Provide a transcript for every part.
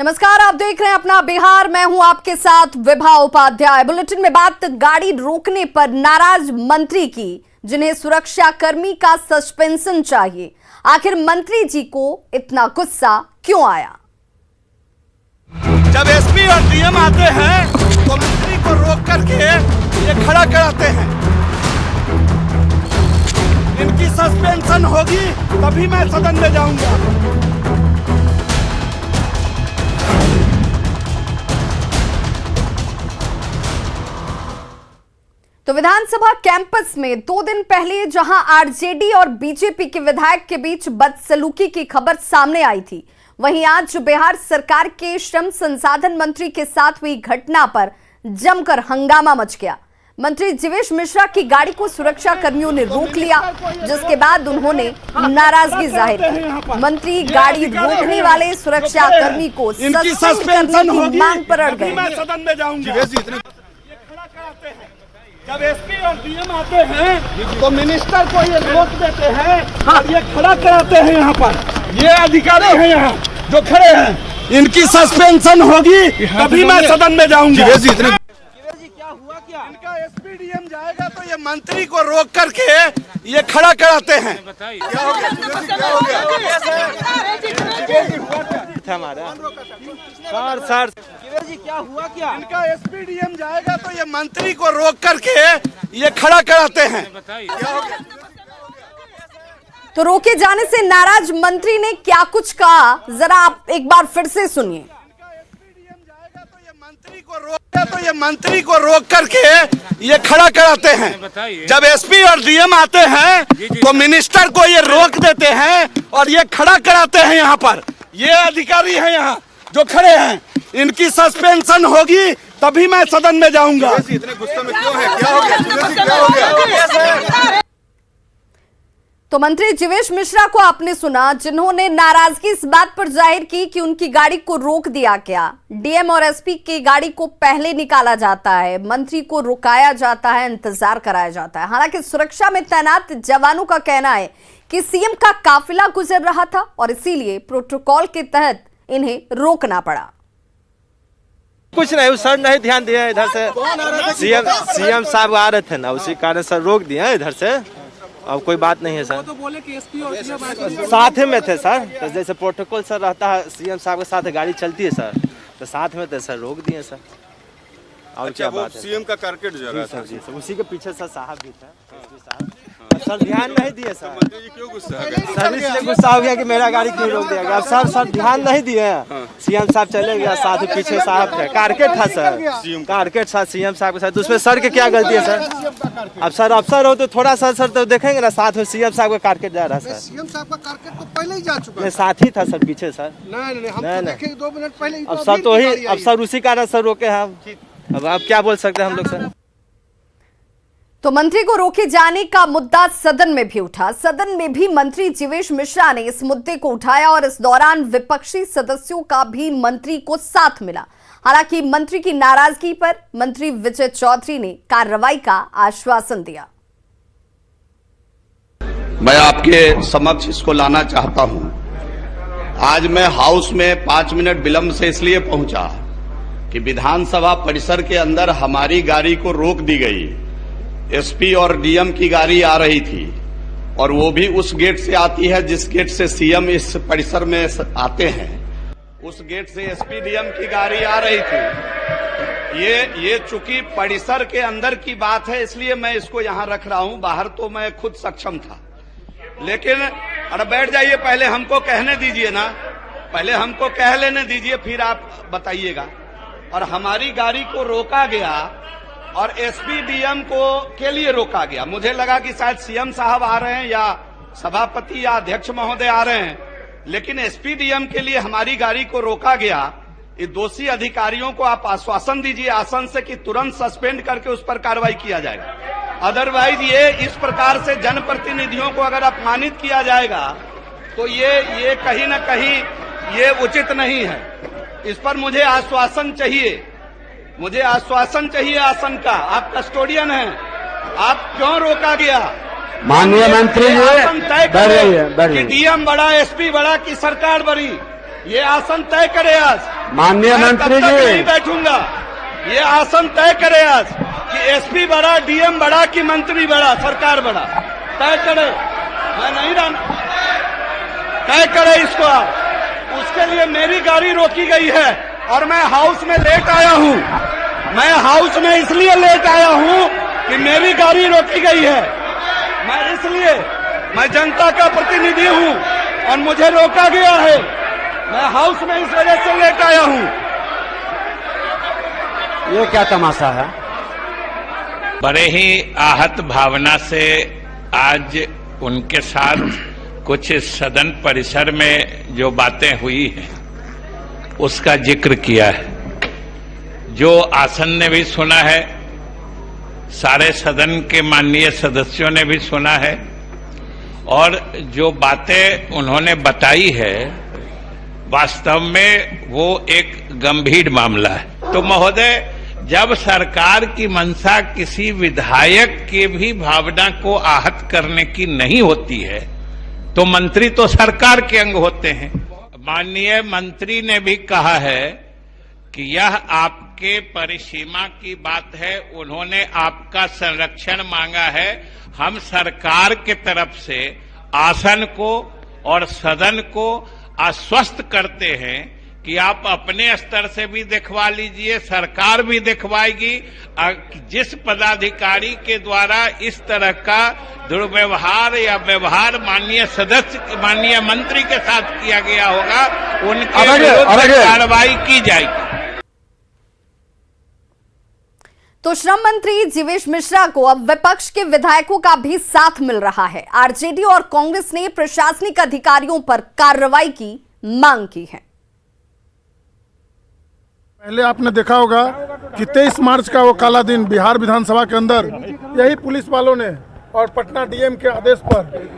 नमस्कार, आप देख रहे हैं अपना बिहार। मैं हूं आपके साथ विभा उपाध्याय। बुलेटिन में बात गाड़ी रोकने पर नाराज मंत्री की, जिन्हें सुरक्षा कर्मी का सस्पेंशन चाहिए। आखिर मंत्री जी को इतना गुस्सा क्यों आया? जब एसपी और डीएम आते हैं तो मंत्री को रोक करके ये खड़ा कराते हैं। इनकी सस्पेंशन होगी तभी मैं सदन में जाऊंगा। तो विधानसभा कैंपस में 2 दिन पहले जहां आरजेडी और बीजेपी के विधायक के बीच बदसलूकी की खबर सामने आई थी, वहीं आज बिहार सरकार के श्रम संसाधन मंत्री के साथ हुई घटना पर जमकर हंगामा मच गया। मंत्री जीवेश मिश्रा की गाड़ी को सुरक्षा कर्मियों ने रोक लिया, जिसके बाद उन्होंने नाराजगी जाहिर की। मंत्री गाड़ी रोकने वाले सुरक्षा कर्मी को सस्पेंड करने की मांग पर अड़ गए। जब एसपी और डीएम आते हैं तो मिनिस्टर को ये रोक देते हैं और ये खड़ा कराते हैं। यहाँ पर ये अधिकारी हैं यहाँ जो खड़े हैं, इनकी सस्पेंशन होगी तभी मैं सदन में जाऊंगा। क्या हुआ क्या? इनका एसपी डीएम जाएगा तो ये मंत्री को रोक करके ये खड़ा कराते हैं। क्या हो गया? क्या हो गया हमारा? सर जी क्या हुआ क्या? इनका एसपी डीएम जाएगा तो ये मंत्री को रोक करके ये खड़ा कराते हैं। क्या हो गया? तो रोके जाने से नाराज मंत्री ने क्या कुछ कहा, जरा आप एक बार फिर से सुनिए। मंत्री को रोक करके ये खड़ा कराते हैं। जब एसपी और डीएम आते हैं तो मिनिस्टर को ये रोक देते हैं और ये खड़ा कराते हैं। यहाँ पर ये अधिकारी हैं यहाँ जो खड़े हैं, इनकी सस्पेंशन होगी तभी मैं सदन में जाऊंगा। इतने गुस्से में क्यों है? क्या हो गया? क्या हो गया? तो मंत्री जीवेश मिश्रा को आपने सुना, जिन्होंने नाराजगी इस बात पर जाहिर की कि उनकी गाड़ी को रोक दिया गया। डीएम और एसपी की गाड़ी को पहले निकाला जाता है, मंत्री को रुकाया जाता है, इंतजार कराया जाता है। हालांकि सुरक्षा में तैनात जवानों का कहना है कि सीएम का काफिला गुजर रहा था और इसीलिए प्रोटोकॉल के तहत इन्हें रोकना पड़ा। कुछ नहीं, सर नहीं ध्यान दिया इधर से। सीएम साहब आ रहे थे ना, उसी कारण सर रोक दिए इधर से। अब कोई बात नहीं है सर। तो बोले कि एसपी और साथ में थे सर, तो जैसे प्रोटोकॉल सर रहता है, सीएम साहब के साथ गाड़ी चलती है सर, तो साथ में थे सर, रोक दिए सर। और क्या बात है? सीएम का कारकेट जा रहा था जी सर, उसी के पीछे सर साहब भी थे, एसपी साहब। सर ध्यान नहीं दिए सर। मंत्री जी क्यों गुस्सा है? सर इसलिए गुस्सा हो गया कि मेरा गाड़ी क्यों रोक दिया गया। सर ध्यान नहीं दिए। सीएम साहब चले गया, साथ ही पीछे साहब थे, कारकेट था सर, कारकेट था सीएम साहब के साथ। उसमें सर के क्या गलती है सर? अब सर अफसर हो तो थोड़ा सर तो देखेंगे ना, साथ में सीएम साहब का कारकेट जा रहा सर। सीएम साहब का कारकेट तो पहले ही जा चुका है। साथ ही था सर, पीछे सर। नहीं हम तो देखे 2 मिनट पहले। अब सर तो ही, अब सर उसी कारण सर रोके हम। अब आप क्या बोल सकते हैं हम लोग सर? तो मंत्री को रोके जाने का मुद्दा सदन में भी उठा। सदन में भी मंत्री जीवेश मिश्रा ने इस मुद्दे को उठाया और इस दौरान विपक्षी सदस्यों का भी मंत्री को साथ मिला। हालांकि मंत्री की नाराजगी पर मंत्री विजय चौधरी ने कार्रवाई का आश्वासन दिया। मैं आपके समक्ष इसको लाना चाहता हूं। आज मैं हाउस में 5 मिनट विलंब से इसलिए पहुंचा कि विधानसभा परिसर के अंदर हमारी गाड़ी को रोक दी गई। एसपी और डीएम की गाड़ी आ रही थी और वो भी उस गेट से आती है जिस गेट से सीएम इस परिसर में आते हैं। उस गेट से एसपी डीएम की गाड़ी आ रही थी। ये चूंकि परिसर के अंदर की बात है, इसलिए मैं इसको यहाँ रख रहा हूँ। बाहर तो मैं खुद सक्षम था, लेकिन अरे बैठ जाइए, पहले हमको कहने दीजिए ना, पहले हमको कह लेने दीजिए, फिर आप बताइएगा। और हमारी गाड़ी को रोका गया और एसपी डीएम के लिए रोका गया। मुझे लगा कि शायद सीएम साहब आ रहे हैं या सभापति या अध्यक्ष महोदय आ रहे हैं, लेकिन एसपी डीएम के लिए हमारी गाड़ी को रोका गया। ये दोषी अधिकारियों को आप आश्वासन दीजिए आसन से कि तुरंत सस्पेंड करके उस पर कार्रवाई किया जाएगा। अदरवाइज ये इस प्रकार से जनप्रतिनिधियों को अगर अपमानित किया जाएगा तो ये कहीं न कहीं ये उचित नहीं है। इस पर मुझे आश्वासन चाहिए, मुझे आश्वासन चाहिए आसन का। आप कस्टोडियन हैं, आप क्यों रोका गया? माननीय मंत्री आसन तय करे कि डीएम बड़ा, एसपी बड़ा कि सरकार बड़ी, ये आसन तय करे आज। माननीय मंत्री मैं तब तक जी। नहीं बैठूंगा। ये आसन तय करे आज कि एसपी बड़ा, डीएम बड़ा कि मंत्री बड़ा, सरकार बड़ा, तय करे। मैं नहीं रहना, तय करे इसको आप। उसके लिए मेरी गाड़ी रोकी गई है और मैं हाउस में लेट आया हूं। मैं हाउस में इसलिए लेट आया हूं कि मेरी गाड़ी रोकी गई है। मैं जनता का प्रतिनिधि हूं और मुझे रोका गया है। मैं हाउस में इस वजह से लेट आया हूं। ये क्या तमाशा है? बड़े ही आहत भावना से आज उनके साथ कुछ सदन परिसर में जो बातें हुई हैं उसका जिक्र किया है। जो आसन ने भी सुना है, सारे सदन के माननीय सदस्यों ने भी सुना है और जो बातें उन्होंने बताई है वास्तव में वो एक गंभीर मामला है। तो महोदय, जब सरकार की मंशा किसी विधायक के भी भावना को आहत करने की नहीं होती है तो मंत्री तो सरकार के अंग होते हैं। माननीय मंत्री ने भी कहा है कि यह आपके परिसीमा की बात है, उन्होंने आपका संरक्षण मांगा है। हम सरकार के तरफ से आसन को और सदन को आश्वस्त करते हैं कि आप अपने स्तर से भी दिखवा लीजिए, सरकार भी दिखवाएगी। जिस पदाधिकारी के द्वारा इस तरह का दुर्व्यवहार या व्यवहार माननीय मंत्री के साथ किया गया होगा, उनके विरुद्ध कार्रवाई की जाएगी। तो श्रम मंत्री जीवेश मिश्रा को अब विपक्ष के विधायकों का भी साथ मिल रहा है। आरजेडी और कांग्रेस ने प्रशासनिक अधिकारियों पर कार्रवाई की मांग की है। पहले आपने देखा होगा कि 23 मार्च का वो काला दिन बिहार विधानसभा के अंदर यही पुलिस वालों ने और पटना डीएम के आदेश पर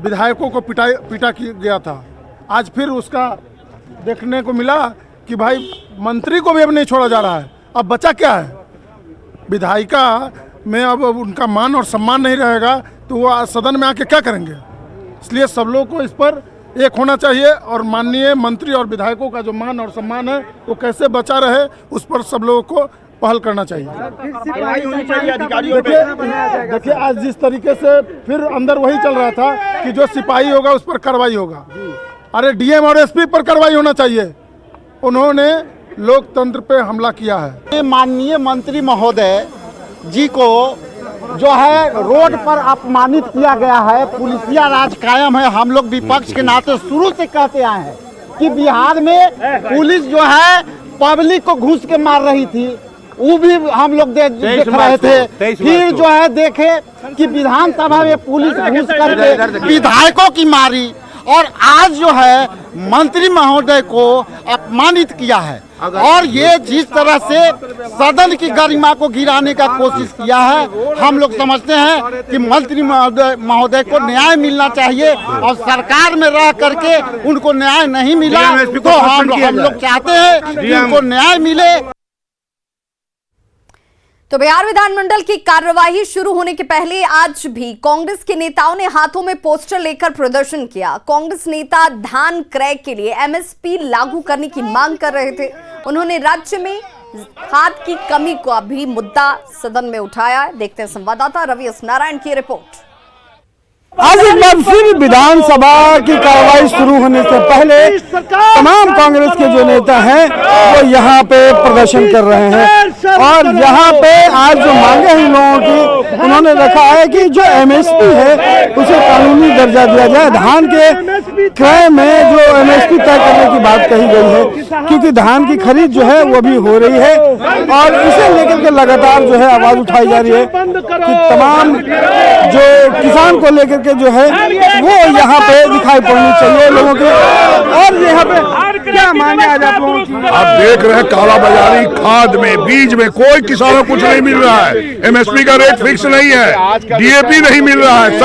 विधायकों को पीटा गया था। आज फिर उसका देखने को मिला कि भाई मंत्री को भी अब नहीं छोड़ा जा रहा है। अब बचा क्या है? विधायिका में अब उनका मान और सम्मान नहीं रहेगा तो वो सदन में आके क्या करेंगे? इसलिए सब लोगों को इस पर एक होना चाहिए और माननीय मंत्री और विधायकों का जो मान और सम्मान है वो कैसे बचा रहे उस पर सब लोगों को पहल करना चाहिए। देखिए आज जिस तरीके से फिर अंदर वही चल रहा था कि जो सिपाही होगा उस पर कार्रवाई होगा। अरे डीएम और एसपी पर कार्रवाई होना चाहिए। उन्होंने लोकतंत्र पे हमला किया है। माननीय मंत्री महोदय जी को जो है रोड पर अपमानित किया गया है। पुलिसिया राज कायम है। हम लोग विपक्ष के नाते शुरू से कहते आए हैं कि बिहार में पुलिस जो है पब्लिक को घूस के मार रही थी, वो भी हम लोग देख रहे थे। फिर जो है देखे कि विधानसभा में पुलिस घूस करके विधायकों की मारी और आज जो है मंत्री महोदय को अपमानित किया है और ये जिस तरह से सदन की गरिमा को गिराने का कोशिश किया है, हम लोग समझते हैं कि मंत्री महोदय को न्याय मिलना चाहिए और सरकार में रह करके उनको न्याय नहीं मिला तो हम लोग चाहते हैं कि उनको न्याय मिले। तो बिहार विधानमंडल की कार्यवाही शुरू होने के पहले आज भी कांग्रेस के नेताओं ने हाथों में पोस्टर लेकर प्रदर्शन किया। कांग्रेस नेता धान क्रय के लिए एमएसपी लागू करने की मांग कर रहे थे। उन्होंने राज्य में खाद की कमी का भी मुद्दा सदन में उठाया। देखते हैं संवाददाता रवि एस नारायण की रिपोर्ट। आज एक बार फिर विधानसभा की कार्रवाई शुरू होने से पहले तमाम कांग्रेस के जो नेता हैं वो यहाँ पे प्रदर्शन कर रहे हैं और यहाँ पे आज जो मांगे हैं लोगों की, उन्होंने रखा है कि जो एमएसपी है उसे कानूनी दर्जा दिया जाए। धान के क्रय में जो एमएसपी तय करने की बात कही गई है, क्योंकि धान की खरीद जो है वो भी हो रही है और इसे लेकर के लगातार जो है आवाज उठाई जा रही है कि तमाम जो किसान को लेकर के जो है वो यहाँ पे दिखाई पड़नी चाहिए लोगों के। और यहाँ पे क्या मांगे आज आप लोगों की? आप देख रहे हैं काला बाजारी खाद में, बीज में, कोई किसानों को कुछ नहीं मिल रहा है। एमएसपी का रेट फिक्स नहीं है, डीएपी नहीं मिल रहा है,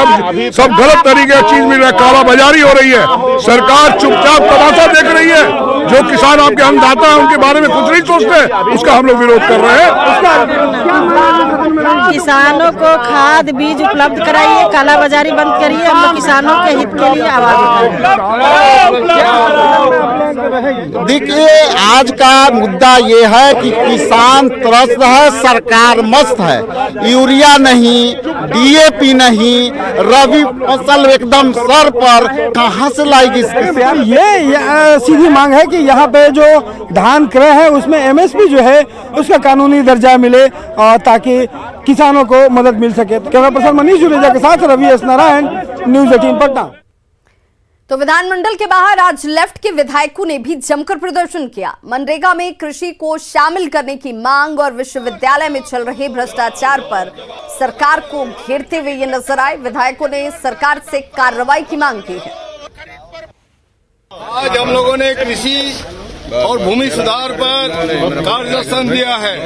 सब गलत तरीके की चीज मिल रहा है, काला बाजारी हो रही है। सरकार चुपचाप तमाशा देख रही है। जो किसान आपके अन्नदाता है उनके बारे में कुछ नहीं सोचते, उसका हम लोग विरोध कर रहे हैं। किसानों को खाद बीज उपलब्ध कराइए, काला बाजारी बंद करिए। हम लोग किसानों के हित के लिए आवाज उठाएंगे। देखिए, आज का मुद्दा ये है कि किसान त्रस्त है, सरकार मस्त है। यूरिया नहीं, डीएपी नहीं, रबी फसल एकदम सर पर, कहाँ से लाएगी इसकी? ये सीधी मांग है कि यहाँ पे जो धान क्रय है उसमें एमएसपी जो है उसका कानूनी दर्जा मिले ताकि किसानों को मदद मिल सके। कैमरा पर्सन मनीष जुनेजा के साथ रवि एस नारायण, न्यूज़ 18 पटना। तो विधानमंडल के बाहर आज लेफ्ट के विधायकों ने भी जमकर प्रदर्शन किया। मनरेगा में कृषि को शामिल करने की मांग और विश्वविद्यालय में चल रहे भ्रष्टाचार पर सरकार को घेरते हुए ये नजर आए। विधायकों ने सरकार से कार्रवाई की मांग की है। आज हम लोगों ने कृषि और भूमि सुधार पर कार्यदर्शन दिया है।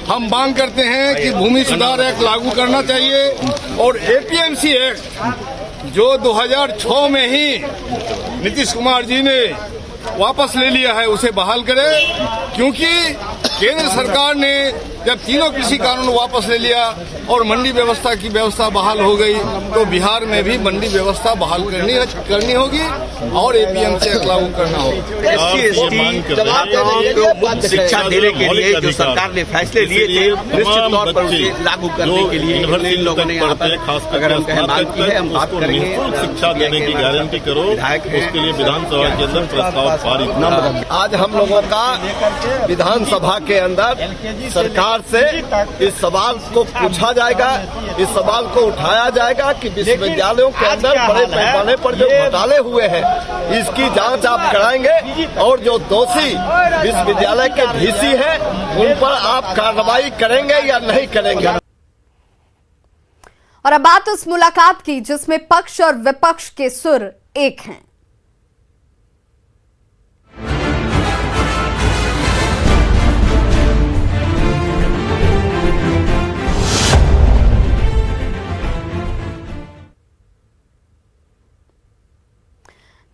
हम मांग करते हैं कि भूमि सुधार एक्ट लागू करना चाहिए और एपीएमसी एक्ट जो 2006 में ही नीतीश कुमार जी ने वापस ले लिया है उसे बहाल करें, क्योंकि केंद्र सरकार ने जब तीनों कृषि कानून वापस ले लिया और मंडी व्यवस्था की व्यवस्था बहाल हो गई, तो बिहार में भी मंडी व्यवस्था बहाल करनी होगी और एपीएमसी एक्ट लागू करना होगा। शिक्षा देने के लिए जो सरकार ने फैसले लिए थे, निश्चित तौर पर उसे लागू करने के लिए इन लोगों ने यहाँ पर अगर हम कहें मांग की है, हम बात करेंगे। शिक्षा देने की गारंटी करो, उसके लिए विधानसभा के अंदर प्रस्ताव पारित। आज हम लोगों का विधानसभा के अंदर सरकार से इस सवाल को पूछा जाएगा, इस सवाल को उठाया जाएगा कि विश्वविद्यालयों के अंदर बड़े पैमाने पर जो घोटाले हुए हैं इसकी जांच आप कराएंगे और जो दोषी विश्वविद्यालय के वीसी हैं उन पर आप कार्रवाई करेंगे या नहीं करेंगे। और अब बात उस मुलाकात की जिसमें पक्ष और विपक्ष के सुर एक हैं।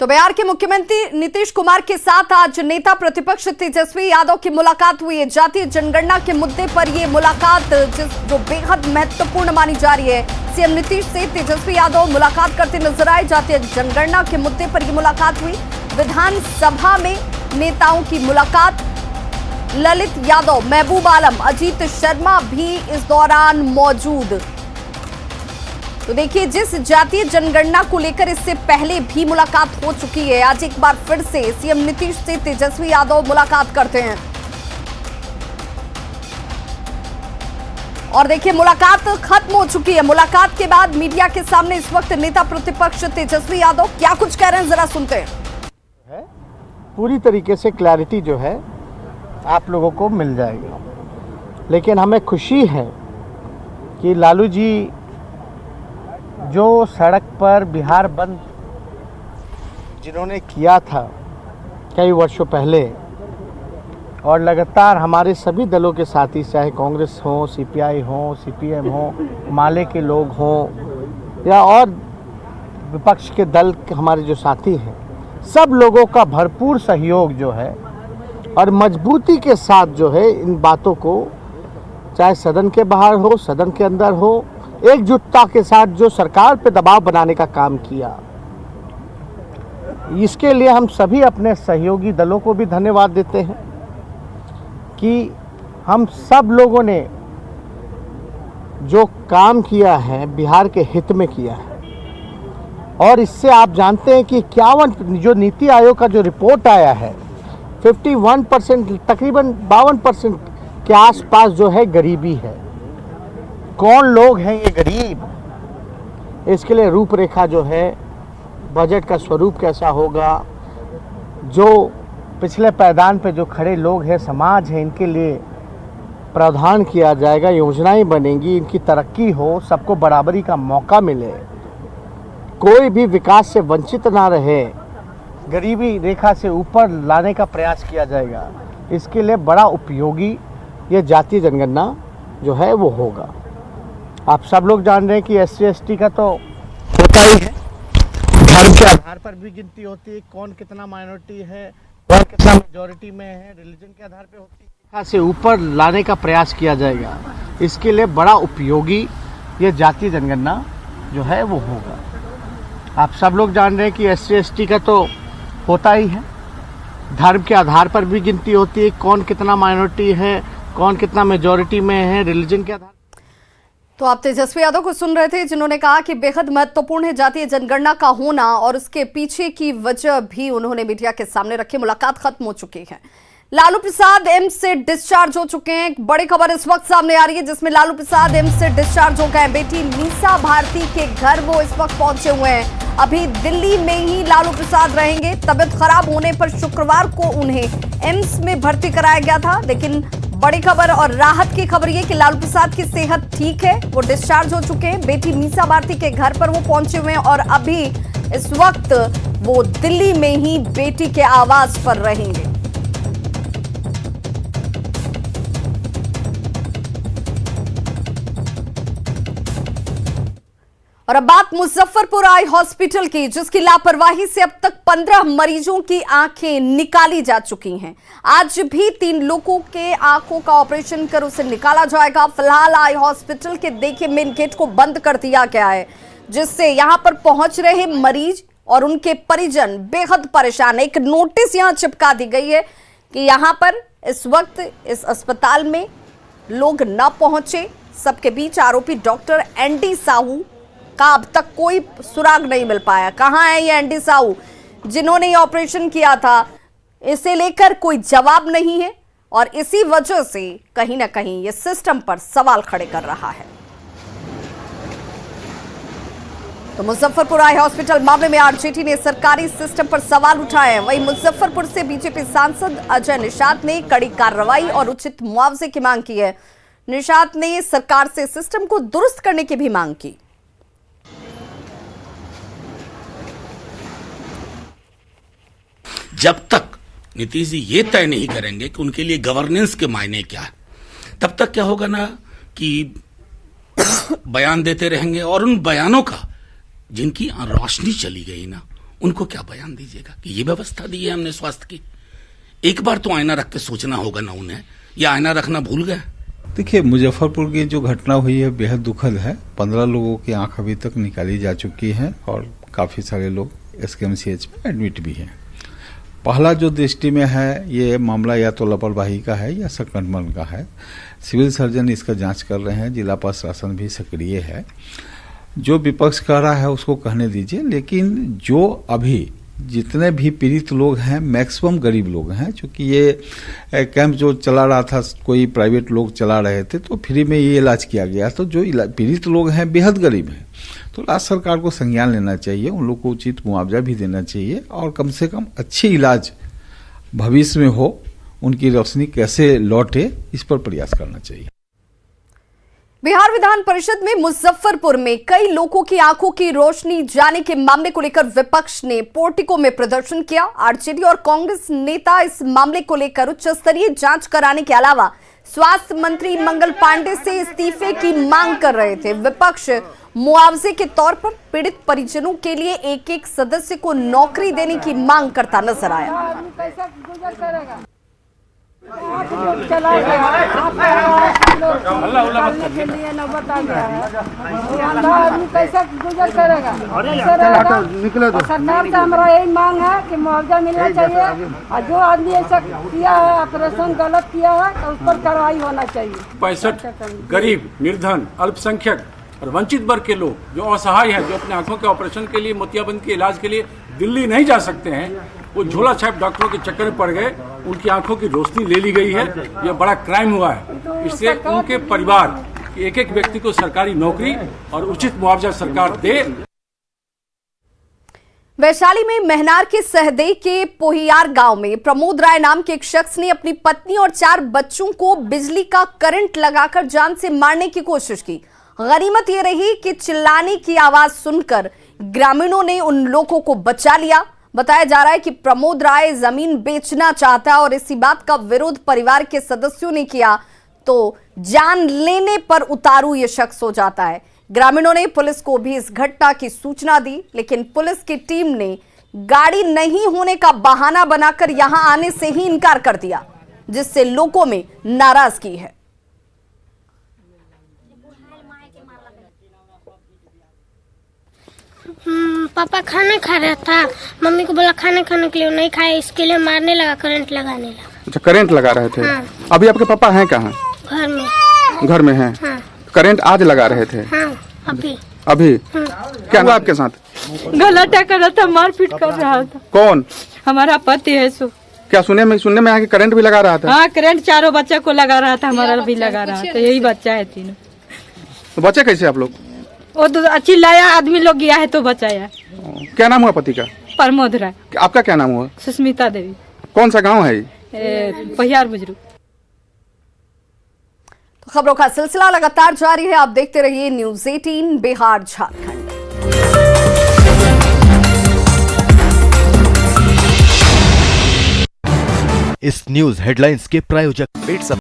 तो बिहार के मुख्यमंत्री नीतीश कुमार के साथ आज नेता प्रतिपक्ष तेजस्वी यादव की मुलाकात हुई है। जातीय जनगणना के मुद्दे पर यह मुलाकात जो बेहद महत्वपूर्ण मानी जा रही है। सीएम नीतीश से तेजस्वी यादव मुलाकात करते नजर आए। जातीय जनगणना के मुद्दे पर यह मुलाकात हुई। विधानसभा में नेताओं की मुलाकात। ललित यादव, महबूब आलम, अजीत शर्मा भी इस दौरान मौजूद। तो देखिए, जिस जातीय जनगणना को लेकर इससे पहले भी मुलाकात हो चुकी है, आज एक बार फिर से सीएम नीतीश से तेजस्वी यादव मुलाकात करते हैं। और देखिए, मुलाकात खत्म हो चुकी है। मुलाकात के बाद मीडिया के सामने इस वक्त नेता प्रतिपक्ष तेजस्वी यादव क्या कुछ कह रहे हैं, जरा सुनते हैं। पूरी तरीके से क्लैरिटी जो है आप लोगों को मिल जाएगी, लेकिन हमें खुशी है कि लालू जी जो सड़क पर बिहार बंद जिन्होंने किया था कई वर्षों पहले और लगातार हमारे सभी दलों के साथी, चाहे कांग्रेस हो, सीपीआई हो, सीपीएम हो, माले के लोग हों या और विपक्ष के दल हमारे जो साथी हैं, सब लोगों का भरपूर सहयोग जो है और मजबूती के साथ जो है इन बातों को, चाहे सदन के बाहर हो, सदन के अंदर हो, एकजुटता के साथ जो सरकार पे दबाव बनाने का काम किया, इसके लिए हम सभी अपने सहयोगी दलों को भी धन्यवाद देते हैं कि हम सब लोगों ने जो काम किया है बिहार के हित में किया है। और इससे आप जानते हैं कि 51 जो नीति आयोग का जो रिपोर्ट आया है, 51% तकरीबन 52% के आसपास जो है गरीबी है। कौन लोग हैं ये गरीब, इसके लिए रूपरेखा जो है, बजट का स्वरूप कैसा होगा, जो पिछले पायदान पे जो खड़े लोग हैं, समाज है, इनके लिए प्रावधान किया जाएगा, योजनाएं बनेंगी, इनकी तरक्की हो, सबको बराबरी का मौका मिले, कोई भी विकास से वंचित ना रहे, गरीबी रेखा से ऊपर लाने का प्रयास किया जाएगा। इसके लिए बड़ा उपयोगी ये जातीय जनगणना जो है वो होगा। आप सब लोग जान रहे हैं कि SC/ST का तो होता ही है, धर्म के आधार पर भी गिनती होती है, कौन कितना माइनॉरिटी है, कौन कितना मेजॉरिटी में है, रिलीजन के आधार पे होती है, से ऊपर लाने का प्रयास किया जाएगा। इसके लिए बड़ा उपयोगी ये जातीय जनगणना जो है वो होगा। आप सब लोग जान रहे हैं कि SC/ST का तो होता ही है, धर्म के आधार पर भी गिनती होती है, कौन कितना माइनॉरिटी है, कौन कितना मेजॉरिटी में है, रिलीजन के आधार। तो आप तेजस्वी यादव को सुन रहे थे, जिन्होंने कहा कि बेहद महत्वपूर्ण है जातीय जनगणना का होना और उसके पीछे की वजह भी उन्होंने मीडिया के सामने रखी। मुलाकात खत्म हो चुकी है। लालू प्रसाद एम्स से डिस्चार्ज हो चुके हैं। एक बड़ी खबर इस वक्त सामने आ रही है जिसमें लालू प्रसाद एम्स से डिस्चार्ज हो गए। बेटी मीसा भारती के घर वो इस वक्त पहुंचे हुए हैं। अभी दिल्ली में ही लालू प्रसाद रहेंगे। तबियत खराब होने पर शुक्रवार को उन्हें एम्स में भर्ती कराया गया था, लेकिन बड़ी खबर और राहत की खबर ये कि लालू प्रसाद की सेहत ठीक है, वो डिस्चार्ज हो चुके हैं। बेटी मीसा भारती के घर पर वो पहुंचे हुए हैं और अभी इस वक्त वो दिल्ली में ही बेटी के आवास पर रहेंगे। और अब बात मुजफ्फरपुर आई हॉस्पिटल की, जिसकी लापरवाही से अब तक 15 मरीजों की आंखें निकाली जा चुकी हैं। आज भी 3 लोगों के आंखों का ऑपरेशन कर उसे निकाला जाएगा। फिलहाल आई हॉस्पिटल के देखिए मेन गेट को बंद कर दिया गया है, जिससे यहां पर पहुंच रहे मरीज और उनके परिजन बेहद परेशान है। एक नोटिस यहां चिपका दी गई है कि यहां पर इस वक्त इस अस्पताल में लोग न पहुंचे। सबके बीच आरोपी डॉक्टर एनडी साहू का अब तक कोई सुराग नहीं मिल पाया। कहां है ये एनडी साहू जिन्होंने ये ऑपरेशन किया था, इसे लेकर कोई जवाब नहीं है और इसी वजह से कहीं ना कहीं ये सिस्टम पर सवाल खड़े कर रहा है। तो मुजफ्फरपुर आई हॉस्पिटल मामले में आरजेडी ने सरकारी सिस्टम पर सवाल उठाए हैं। वहीं मुजफ्फरपुर से बीजेपी सांसद अजय निषाद ने कड़ी कार्रवाई और उचित मुआवजे की मांग की है। निषाद ने सरकार से सिस्टम को दुरुस्त करने की भी मांग की। जब तक नीतीश जी ये तय नहीं करेंगे कि उनके लिए गवर्नेंस के मायने क्या है, तब तक क्या होगा ना कि बयान देते रहेंगे और उन बयानों का जिनकी रोशनी चली गई ना, उनको क्या बयान दीजिएगा कि ये व्यवस्था दी है हमने स्वास्थ्य की। एक बार तो आईना रख के सोचना होगा ना उन्हें, या आईना रखना भूल गए। देखिए, मुजफ्फरपुर की जो घटना हुई है बेहद दुखद है। 15 लोगों की आंख अभी तक निकाली जा चुकी है और काफी सारे लोग SKMCH में एडमिट भी हैं। पहला जो दृष्टि में है, ये मामला या तो लापरवाही का है या संक्रमण का है। सिविल सर्जन इसका जांच कर रहे हैं, जिला प्रशासन भी सक्रिय है। जो विपक्ष कह रहा है उसको कहने दीजिए, लेकिन जो अभी जितने भी पीड़ित लोग हैं मैक्सिमम गरीब लोग हैं। क्योंकि ये कैंप जो चला रहा था, कोई प्राइवेट लोग चला रहे थे, तो फ्री में ये इलाज किया गया। तो जो पीड़ित लोग हैं बेहद गरीब हैं, तो राज्य सरकार को संज्ञान लेना चाहिए, उन लोग को उचित मुआवजा भी देना चाहिए और कम से कम अच्छे इलाज भविष्य में हो, उनकी रोशनी कैसे लौटे, इस पर प्रयास करना चाहिए। बिहार विधान परिषद में मुजफ्फरपुर में कई लोगों की आंखों की रोशनी जाने के मामले को लेकर विपक्ष ने पोर्टिको में प्रदर्शन किया। आरजेडी और कांग्रेस नेता इस मामले को लेकर उच्च स्तरीय जांच कराने के अलावा स्वास्थ्य मंत्री मंगल पांडे से इस्तीफे की मांग कर रहे थे। विपक्ष मुआवजे के तौर पर पीड़ित परिजनों के लिए एक सदस्य को नौकरी देने की मांग करता नजर आया। कैसे गुजर करेगा? सरकार से हमारा यही मांग है कि मुआवजा मिलना चाहिए और जो आदमी ऐसा किया है, ऑपरेशन गलत किया है, तो उस पर कार्रवाई होना चाहिए। 65 गरीब, निर्धन, अल्पसंख्यक और वंचित वर्ग के लोग जो असहाय हैं, जो अपने आंखों के ऑपरेशन के लिए, मोतियाबिंद के इलाज के लिए दिल्ली नहीं जा सकते हैं, वो झोला छाप डॉक्टरों के चक्कर में पड़ गए, उनकी आंखों की रोशनी ले ली गई है। ये बड़ा क्राइम हुआ है। इससे उनके परिवार एक एक व्यक्ति को सरकारी नौकरी और उचित मुआवजा सरकार दे। वैशाली में महनार के सहदे के पोहियार गांव में प्रमोद राय नाम के एक शख्स ने अपनी पत्नी और 4 बच्चों को बिजली का करंट लगाकर जान से मारने की कोशिश की। गनीमत ये रही कि चिल्लाने की आवाज सुनकर ग्रामीणों ने उन लोगों को बचा लिया। बताया जा रहा है कि प्रमोद राय जमीन बेचना चाहता और इसी बात का विरोध परिवार के सदस्यों ने किया तो जान लेने पर उतारू ये शख्स हो जाता है। ग्रामीणों ने पुलिस को भी इस घटना की सूचना दी, लेकिन पुलिस की टीम ने गाड़ी नहीं होने का बहाना बनाकर यहां आने से ही इनकार कर दिया, जिससे लोगों में नाराजगी है। पापा खाना खा रहा था, मम्मी को बोला खाना खाने के लिए, नहीं खाया, इसके लिए मारने लगा, करंट लगाने लगा। अच्छा, करंट लगा रहे थे। हाँ। अभी आपके पापा हैं कहाँ? घर में। घर में हैं। हाँ। करंट आज लगा रहे थे? हाँ, अभी। अभी क्या हुआ आपके साथ? गलत कर रहा था, मारपीट कर रहा था। कौन? हमारा पति है। सो क्या सुनने में आया कि करंट भी लगा रहा था? हाँ, करंट चारों बच्चे को लगा रहा था, हमारा भी लगा रहा था। यही बच्चा है तीनों। तो बच्चे कैसे आप लोग? वो तो अच्छी लाया, आदमी लोग गया है तो बचाया। क्या नाम हुआ पति का? प्रमोद राय। आपका क्या नाम हुआ? सुष्मिता देवी। कौन सा गाँव है? पहियार बुजुर्ग। तो खबरों का सिलसिला लगातार जारी है, आप देखते रहिए न्यूज़ 18 बिहार झारखंड। इस न्यूज हेडलाइंस के प्रायोजक